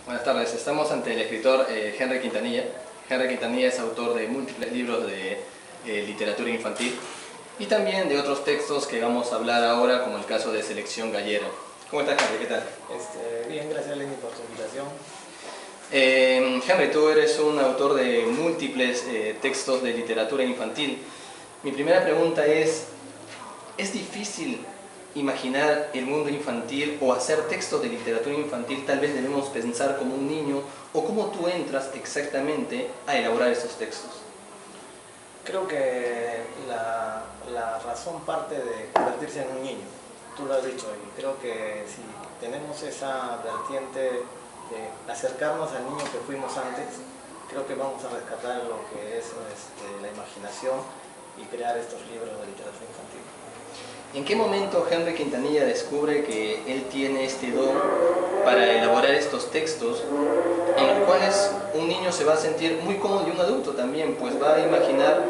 Buenas tardes, estamos ante el escritor Henry Quintanilla. Henry Quintanilla es autor de múltiples libros de literatura infantil y también de otros textos que vamos a hablar ahora, como el caso de Selección Gallera. ¿Cómo estás, Henry? ¿Qué tal? Bien, gracias Lenny por tu invitación. Henry, tú eres un autor de múltiples textos de literatura infantil. Mi primera pregunta ¿es difícil imaginar el mundo infantil o hacer textos de literatura infantil? Tal vez debemos pensar como un niño, o cómo tú entras exactamente a elaborar estos textos. Creo que la razón parte de convertirse en un niño, tú lo has dicho, y creo que si tenemos esa vertiente de acercarnos al niño que fuimos antes, creo que vamos a rescatar lo que es la imaginación y crear estos libros de literatura infantil. ¿En qué momento Henry Quintanilla descubre que él tiene este don para elaborar estos textos en los cuales un niño se va a sentir muy cómodo y un adulto también, pues va a imaginar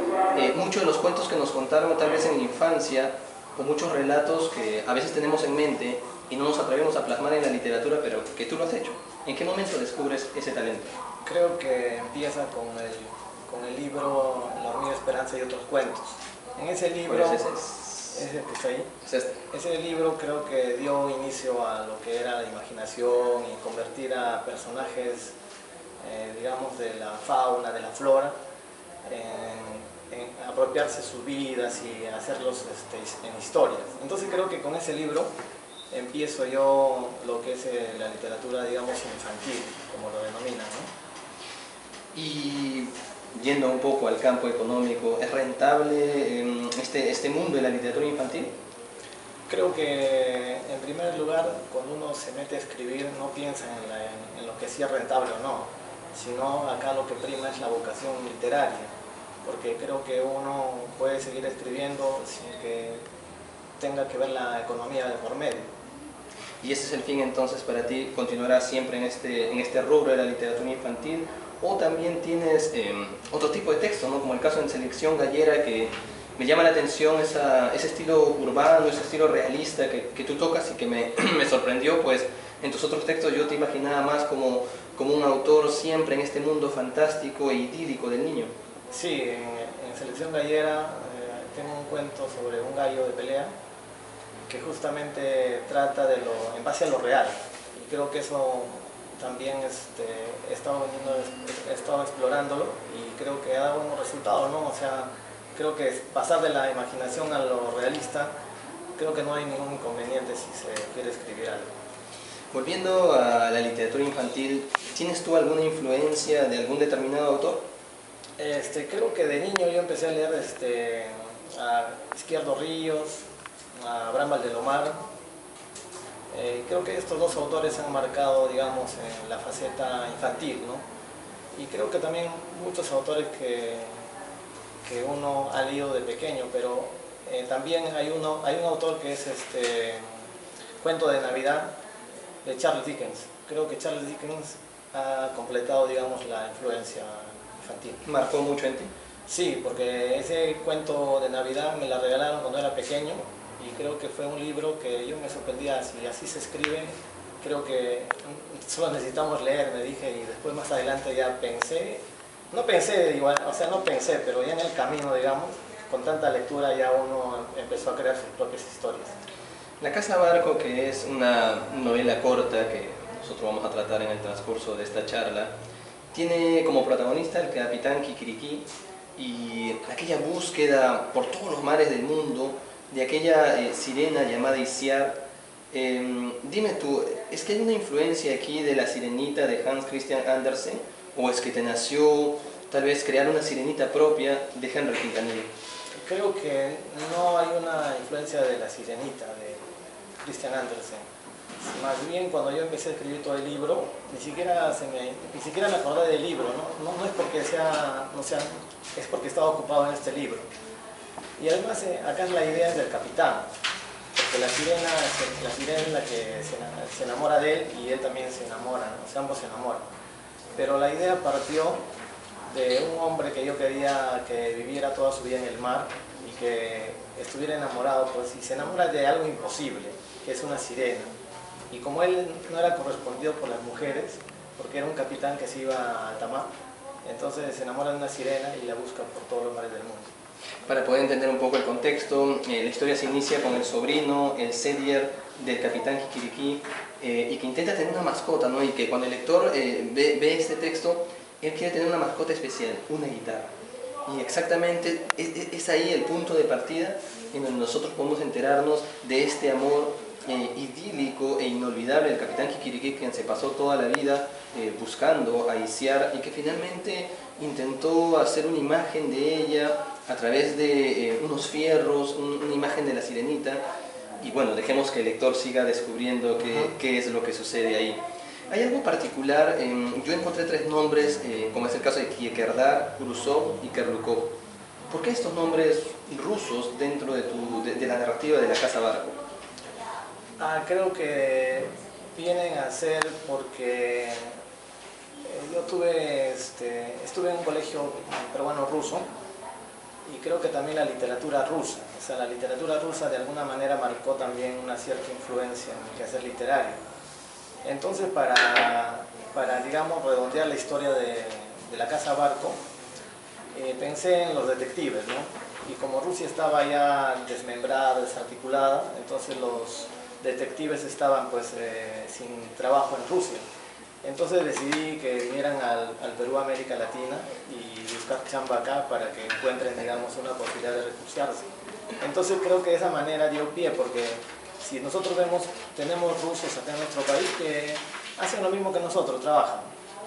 muchos de los cuentos que nos contaron tal vez en la infancia, o muchos relatos que a veces tenemos en mente y no nos atrevemos a plasmar en la literatura, pero que tú lo has hecho? ¿En qué momento descubres ese talento? Creo que empieza con el libro La hormiga esperanza y otros cuentos. En ese libro... ¿Cuál es ese? Ese que está ahí. Es este. Ese libro creo que dio inicio a lo que era la imaginación y convertir a personajes, digamos, de la fauna, de la flora, en apropiarse sus vidas y hacerlos en historias. Entonces creo que con ese libro empiezo yo lo que es la literatura, digamos, infantil, como lo denominan, ¿no? Y yendo un poco al campo económico, ¿es rentable este mundo de la literatura infantil? Creo que, en primer lugar, cuando uno se mete a escribir, no piensa en lo que sí es rentable o no, sino acá lo que prima es la vocación literaria, porque creo que uno puede seguir escribiendo sin que tenga que ver la economía de por medio. ¿Y ese es el fin entonces para ti? ¿Continuarás siempre en este rubro de la literatura infantil? ¿O también tienes otro tipo de texto, ¿no? Como el caso en Selección Gallera, que me llama la atención ese estilo urbano, ese estilo realista que tú tocas y que me sorprendió, pues en tus otros textos yo te imaginaba más como un autor siempre en este mundo fantástico e idílico del niño? Sí, en Selección Gallera tengo un cuento sobre un gallo de pelea que justamente trata en base a lo real, y creo que eso también he estado explorándolo y creo que ha dado buenos resultados, ¿no? O sea, creo que pasar de la imaginación a lo realista, creo que no hay ningún inconveniente si se quiere escribir algo. Volviendo a la literatura infantil, ¿tienes tú alguna influencia de algún determinado autor? Creo que de niño yo empecé a leer a Izquierdo Ríos, a Abraham Valdelomar. Creo que estos dos autores han marcado, digamos, en la faceta infantil, ¿no? Y creo que también muchos autores que uno ha leído de pequeño, pero también hay un autor que es Cuento de Navidad, de Charles Dickens. Creo que Charles Dickens ha completado, digamos, la influencia infantil. ¿Marcó mucho en ti? Sí, porque ese cuento de Navidad me la regalaron cuando era pequeño, y creo que fue un libro que yo me sorprendía, si así se escribe, creo que solo necesitamos leer, me dije, y después más adelante ya pensé, no pensé igual, o sea, no pensé, pero ya en el camino, digamos, con tanta lectura ya uno empezó a crear sus propias historias. La Casa Barco, que es una novela corta que nosotros vamos a tratar en el transcurso de esta charla, tiene como protagonista el capitán Kikiriki y aquella búsqueda por todos los mares del mundo de aquella sirena llamada Isiar. Dime tú, ¿es que hay una influencia aquí de la sirenita de Hans Christian Andersen? ¿O es que te nació tal vez crear una sirenita propia de Henry Quintanilla? Creo que no hay una influencia de la sirenita de Christian Andersen. Más bien, cuando yo empecé a escribir todo el libro, ni siquiera me acordé del libro, ¿no? No es porque es porque estaba ocupado en este libro. Y además acá la idea es del capitán, porque la sirena es la que se enamora de él y él también se enamora, ¿no? O sea, ambos se enamoran. Pero la idea partió de un hombre que yo quería que viviera toda su vida en el mar y que estuviera enamorado, pues, y se enamora de algo imposible, que es una sirena. Y como él no era correspondido por las mujeres, porque era un capitán que se iba a alta mar, entonces se enamora de una sirena y la busca por todos los mares del mundo. Para poder entender un poco el contexto, la historia se inicia con el sobrino, el Sedier del capitán Kikiriki, y que intenta tener una mascota, ¿no? Y que cuando el lector ve este texto, él quiere tener una mascota especial, una guitarra. Y exactamente es ahí el punto de partida en donde nosotros podemos enterarnos de este amor idílico e inolvidable del capitán Kikiriki, quien se pasó toda la vida buscando a Isiar y que finalmente intentó hacer una imagen de ella a través de unos fierros, una imagen de la sirenita. Y bueno, dejemos que el lector siga descubriendo qué es lo que sucede ahí. Hay algo particular, yo encontré 3 nombres, como es el caso de Kierkegaard, Kurusov y Kerlukov. ¿Por qué estos nombres rusos dentro de la narrativa de la Casa Barco? Creo que vienen a ser porque yo estuve en un colegio peruano ruso y creo que también la literatura rusa, o sea, la literatura rusa de alguna manera marcó también una cierta influencia en el quehacer literario. Entonces, para digamos, redondear la historia de la Casa Barco, pensé en los detectives, ¿no? Y como Rusia estaba ya desmembrada, desarticulada, entonces los detectives estaban pues sin trabajo en Rusia. Entonces decidí que vinieran al Perú, América Latina, y buscar chamba acá para que encuentren, digamos, una posibilidad de refugiarse. Entonces creo que de esa manera dio pie, porque si nosotros tenemos rusos acá en nuestro país que hacen lo mismo que nosotros, trabajan.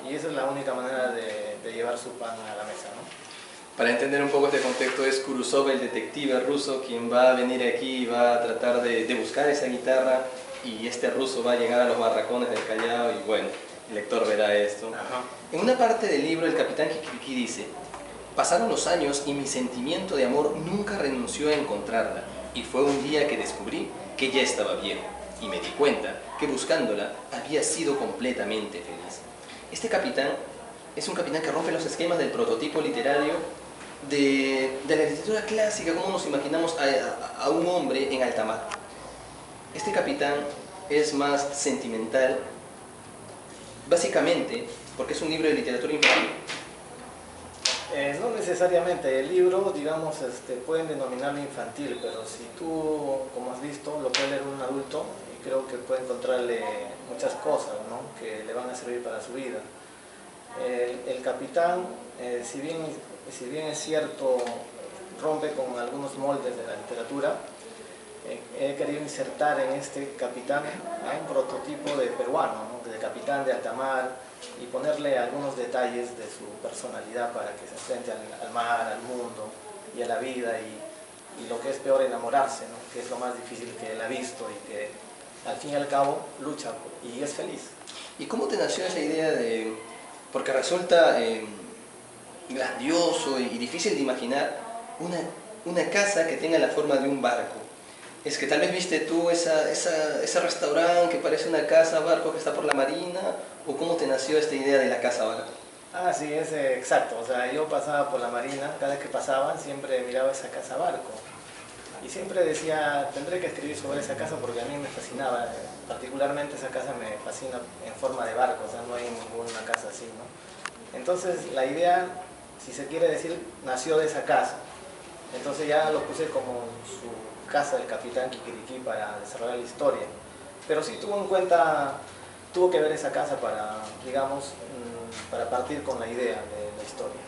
Y esa es la única manera de llevar su pan a la mesa, ¿no? Para entender un poco este contexto, es Kurusov, el detective ruso, quien va a venir aquí y va a tratar de buscar esa guitarra, y este ruso va a llegar a los barracones del Callao y bueno, el lector verá esto. Ajá. En una parte del libro el capitán Kikiriki dice: pasaron los años y mi sentimiento de amor nunca renunció a encontrarla, y fue un día que descubrí que ya estaba viejo, y me di cuenta que buscándola había sido completamente feliz. Este capitán es un capitán que rompe los esquemas del prototipo literario de la literatura clásica, como nos imaginamos a un hombre en alta mar. Este capitán es más sentimental, básicamente porque es un libro de literatura infantil. No necesariamente, el libro, digamos, pueden denominarlo infantil, pero si tú, como has visto, lo puede leer un adulto, y creo que puede encontrarle muchas cosas, ¿no?, que le van a servir para su vida. El capitán, si bien es cierto, rompe con algunos moldes de la literatura, he querido insertar en este capitán un prototipo de peruano, ¿no?, de capitán de alta mar, y ponerle algunos detalles de su personalidad para que se enfrente al mar, al mundo y a la vida, y lo que es peor, enamorarse, ¿no?, que es lo más difícil que él ha visto y que al fin y al cabo lucha y es feliz. ¿Y cómo te nació esa idea de...? Porque resulta grandioso y difícil de imaginar una casa que tenga la forma de un barco. Es que tal vez viste tú ese restaurante que parece una casa barco que está por la marina, o cómo te nació esta idea de la casa barco. Sí, es exacto. O sea, yo pasaba por la marina, cada vez que pasaba siempre miraba esa casa barco. Y siempre decía, tendré que escribir sobre esa casa porque a mí me fascinaba. Particularmente esa casa me fascina en forma de barco, o sea, no hay ninguna casa así, ¿no? Entonces la idea, si se quiere decir, nació de esa casa. Entonces ya lo puse como su casa del capitán Kikiriki para desarrollar la historia. Pero sí tuvo que ver esa casa para, digamos, para partir con la idea de la historia.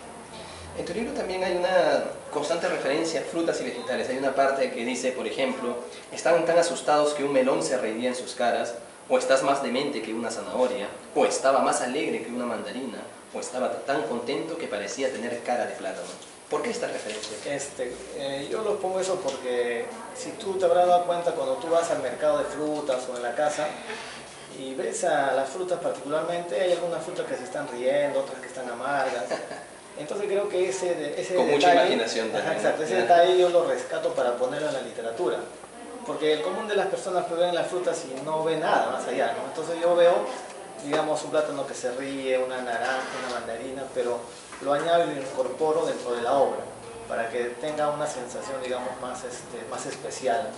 En tu libro también hay una constante referencia a frutas y vegetales. Hay una parte que dice, por ejemplo, estaban tan asustados que un melón se reiría en sus caras, o estás más demente que una zanahoria, o estaba más alegre que una mandarina, o estaba tan contento que parecía tener cara de plátano. ¿Por qué esta referencia? Yo lo pongo eso porque si tú te habrás dado cuenta cuando tú vas al mercado de frutas o en la casa y ves a las frutas particularmente, hay algunas frutas que se están riendo, otras que están amargas. Entonces creo que ese Con detalle, mucha imaginación también. exacto, ese detalle yo lo rescato para ponerlo en la literatura. Porque el común de las personas que ven las frutas y no ve nada más allá, ¿no? Entonces yo veo, digamos, un plátano que se ríe, una naranja, una mandarina, pero lo añado y lo incorporo dentro de la obra para que tenga una sensación, digamos, más especial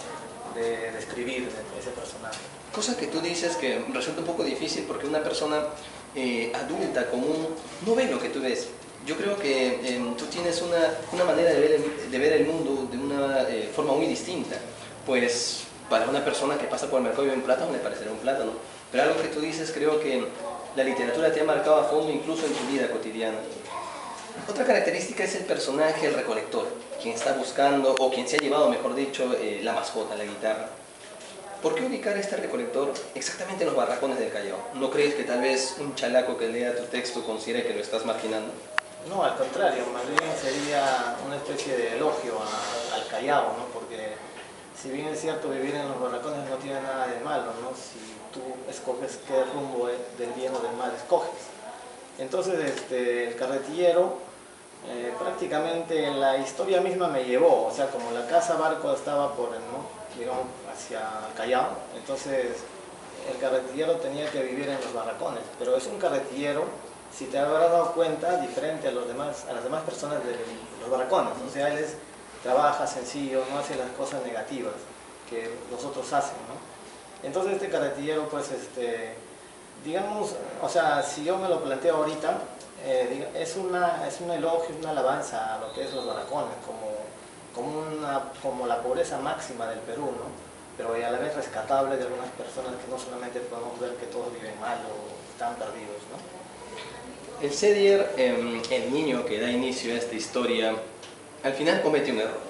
de describir ese personaje. Cosa que tú dices que resulta un poco difícil porque una persona adulta, común, no ve lo que tú ves. Yo creo que tú tienes una manera de ver el mundo de una forma muy distinta. Pues para una persona que pasa por el mercado y ve un plátano, le parecerá un plátano. Pero algo que tú dices, creo que la literatura te ha marcado a fondo incluso en tu vida cotidiana. Otra característica es el personaje, el recolector, quien está buscando, o quien se ha llevado, mejor dicho, la mascota, la guitarra. ¿Por qué ubicar a este recolector exactamente en los barracones del Callao? ¿No crees que tal vez un chalaco que lea tu texto considere que lo estás marginando? No, al contrario, más bien sería una especie de elogio al Callao, ¿no? Porque si bien es cierto vivir en los barracones no tiene nada de malo, ¿no? Si tú escoges qué rumbo del bien o del mal escoges. Entonces el carretillero prácticamente la historia misma me llevó, o sea, como la casa barco estaba por el, ¿no? digamos, hacia Callao, entonces el carretillero tenía que vivir en los barracones, pero es un carretillero, si te habrás dado cuenta, diferente a las demás personas de los barracones, o sea, él trabaja sencillo, no hace las cosas negativas que los otros hacen, ¿no? Entonces este carretillero, pues, digamos, o sea, si yo me lo planteo ahorita, es un elogio, una alabanza a lo que es los barracones, como la pobreza máxima del Perú, ¿no? Pero a la vez rescatable de algunas personas que no solamente podemos ver que todos viven mal o están perdidos, ¿no? El Sedier, el niño que da inicio a esta historia, al final comete un error.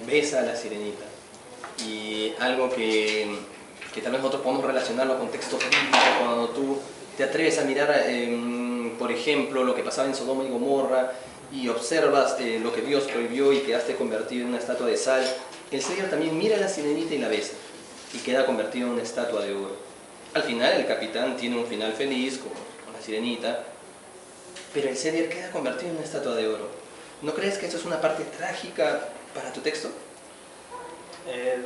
Besa a la sirenita. Y algo que tal vez nosotros podemos relacionarlo con textos bíblicos, cuando tú te atreves a mirar, por ejemplo, lo que pasaba en Sodoma y Gomorra, y observas lo que Dios prohibió y quedaste convertido en una estatua de sal, el Sedier también mira a la sirenita y la besa, y queda convertido en una estatua de oro. Al final el capitán tiene un final feliz con la sirenita, pero el Sedier queda convertido en una estatua de oro. ¿No crees que eso es una parte trágica para tu texto?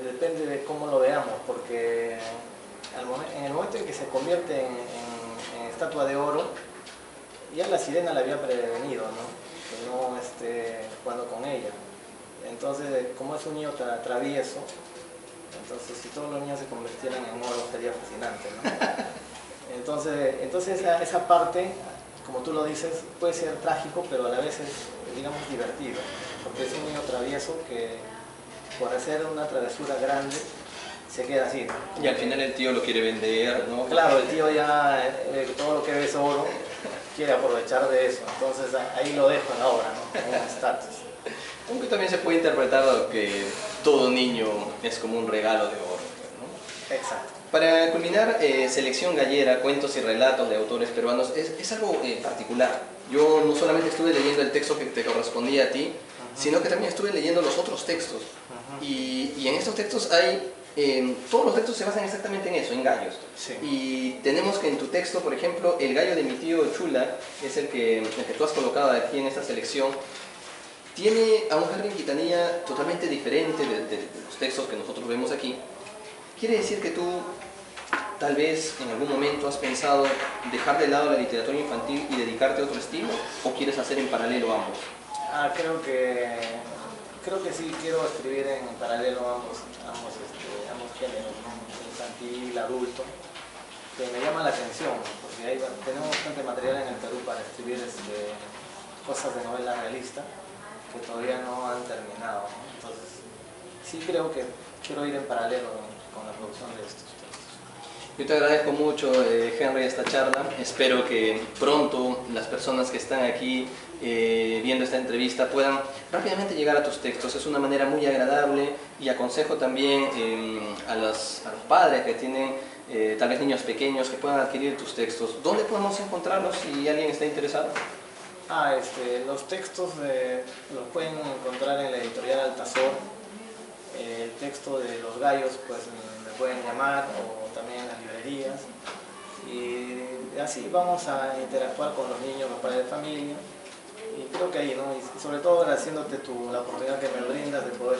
Depende de cómo lo veamos, porque en el momento en que se convierte en estatua de oro, ya la sirena la había prevenido, ¿no? Que no esté jugando con ella. Entonces, como es un niño travieso, entonces si todos los niños se convirtieran en oro sería fascinante, ¿no? Entonces esa parte, como tú lo dices, puede ser trágico, pero a la vez es, digamos, divertido, porque es un niño travieso que por hacer una travesura grande se queda así, ¿no? Y al final el tío lo quiere vender, ¿no? Claro, el tío ya, todo lo que ve es oro, quiere aprovechar de eso, entonces ahí lo dejo en la obra, ¿no? En un estatus. Aunque también se puede interpretar que todo niño es como un regalo de oro, ¿no? Exacto. Para culminar, Selección Gallera, cuentos y relatos de autores peruanos, es algo particular. Yo no solamente estuve leyendo el texto que te correspondía a ti, sino que también estuve leyendo los otros textos. Y en estos textos hay, todos los textos se basan exactamente en eso, en gallos. Sí. Y tenemos que en tu texto, por ejemplo, el gallo de mi tío Chula, que es el que tú has colocado aquí en esta selección, tiene a un Henry Quintanilla totalmente diferente de los textos que nosotros vemos aquí. ¿Quiere decir que tú tal vez en algún momento has pensado dejar de lado la literatura infantil y dedicarte a otro estilo? ¿O quieres hacer en paralelo ambos? Creo que sí, quiero escribir en paralelo ambos géneros, ¿no? Infantil, adulto, que me llama la atención, porque tenemos bastante material en el Perú para escribir cosas de novela realista que todavía no han terminado, ¿no? Entonces, sí creo que quiero ir en paralelo con la producción de estos textos. Yo te agradezco mucho, Henry, esta charla. Espero que pronto las personas que están aquí viendo esta entrevista puedan rápidamente llegar a tus textos. Es una manera muy agradable y aconsejo también a los padres que tienen tal vez niños pequeños que puedan adquirir tus textos. ¿Dónde podemos encontrarlos si alguien está interesado? Los textos los pueden encontrar en la editorial Altazor. El texto de Los Gallos, pues me pueden llamar, o también en las librerías. Y así vamos a interactuar con los niños, los padres de familia. Y creo que ahí, ¿no? Y sobre todo agradeciéndote la oportunidad que me brindas de poder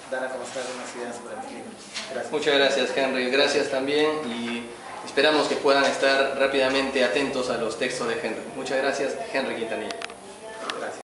dar a conocer unas ideas sobre mis libros. Gracias. Muchas gracias, Henry. Gracias también y esperamos que puedan estar rápidamente atentos a los textos de Henry. Muchas gracias, Henry Quintanilla.